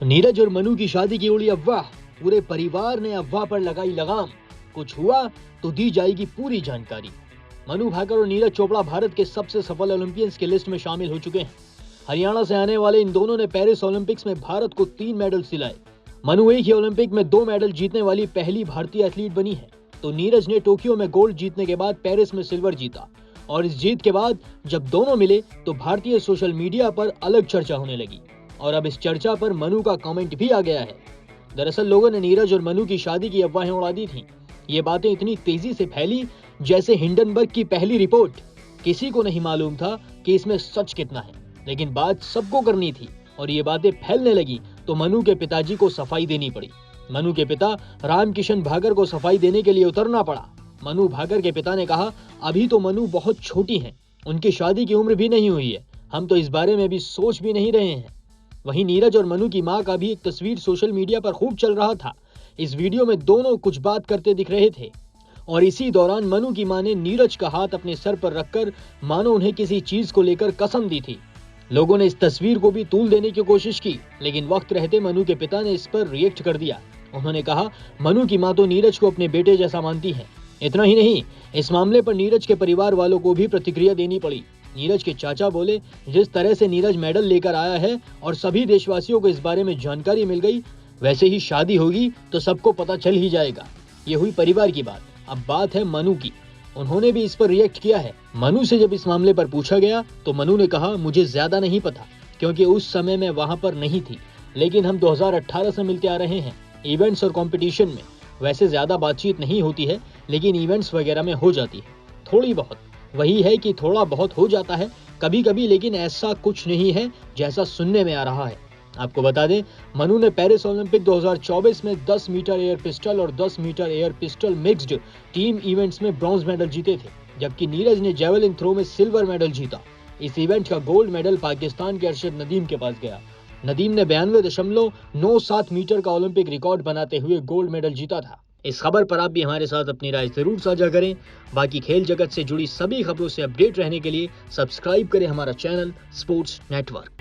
नीरज और मनु की शादी की उड़ी अफवाह, पूरे परिवार ने अफवाह पर लगाई लगाम। कुछ हुआ तो दी जाएगी पूरी जानकारी। मनु भाकर और नीरज चोपड़ा भारत के सबसे सफल ओलंपियंस की लिस्ट में शामिल हो चुके हैं। हरियाणा से आने वाले इन दोनों ने पेरिस ओलंपिक्स में भारत को 3 मेडल्स दिलाए। मनु एक ही ओलंपिक में 2 मेडल जीतने वाली पहली भारतीय एथलीट बनी है, तो नीरज ने टोक्यो में गोल्ड जीतने के बाद पेरिस में सिल्वर जीता। और इस जीत के बाद जब दोनों मिले तो भारतीय सोशल मीडिया पर अलग चर्चा होने लगी, और अब इस चर्चा पर मनु का कमेंट भी आ गया है। दरअसल लोगों ने नीरज और मनु की शादी की अफवाहें उड़ा दी थी। ये बातें इतनी तेजी से फैली जैसे हिंडनबर्ग की पहली रिपोर्ट। किसी को नहीं मालूम था कि इसमें सच कितना है, लेकिन बात सबको करनी थी और ये बातें फैलने लगी तो मनु के पिताजी को सफाई देनी पड़ी। मनु के पिता रामकिशन भाकर को सफाई देने के लिए उतरना पड़ा। मनु भाकर के पिता ने कहा, अभी तो मनु बहुत छोटी हैं, उनकी शादी की उम्र भी नहीं हुई है, हम तो इस बारे में भी सोच भी नहीं रहे हैं। वहीं नीरज और मनु की मां का भी एक तस्वीर सोशल मीडिया पर खूब चल रहा था। इस वीडियो में दोनों कुछ बात करते दिख रहे थे और इसी दौरान मनु की मां ने नीरज का हाथ अपने सर पर रखकर मानो उन्हें किसी चीज को लेकर कसम दी थी। लोगों ने इस तस्वीर को भी तूल देने की कोशिश की, लेकिन वक्त रहते मनु के पिता ने इस पर रिएक्ट कर दिया। उन्होंने कहा, मनु की मां तो नीरज को अपने बेटे जैसा मानती है। इतना ही नहीं, इस मामले पर नीरज के परिवार वालों को भी प्रतिक्रिया देनी पड़ी। नीरज के चाचा बोले, जिस तरह से नीरज मेडल लेकर आया है और सभी देशवासियों को इस बारे में जानकारी मिल गई, वैसे ही शादी होगी तो सबको पता चल ही जाएगा। ये हुई परिवार की बात। अब बात है मनु की। उन्होंने भी इस पर रिएक्ट किया है। मनु से जब इस मामले पर पूछा गया तो मनु ने कहा, मुझे ज्यादा नहीं पता क्योंकि उस समय मैं वहां पर नहीं थी, लेकिन हम 2018 से मिलते आ रहे हैं इवेंट्स और कंपटीशन में। वैसे ज्यादा बातचीत नहीं होती है, लेकिन इवेंट्स वगैरह में हो जाती है थोड़ी बहुत। वही है कि थोड़ा बहुत हो जाता है कभी कभी, लेकिन ऐसा कुछ नहीं है जैसा सुनने में आ रहा है। आपको बता दें, मनु ने पेरिस ओलंपिक 2024 में 10 मीटर एयर पिस्टल और 10 metre air pistol mixed team events में ब्रॉन्ज मेडल जीते थे, जबकि नीरज ने जेवलिन थ्रो में सिल्वर मेडल जीता। इस इवेंट का गोल्ड मेडल पाकिस्तान के अरशद नदीम के पास गया। नदीम ने 92.97 मीटर का ओलंपिक रिकॉर्ड बनाते हुए गोल्ड मेडल जीता था। इस खबर पर आप भी हमारे साथ अपनी राय जरूर साझा करें। बाकी खेल जगत से जुड़ी सभी खबरों से अपडेट रहने के लिए सब्सक्राइब करें हमारा चैनल स्पोर्ट्स नेटवर्क।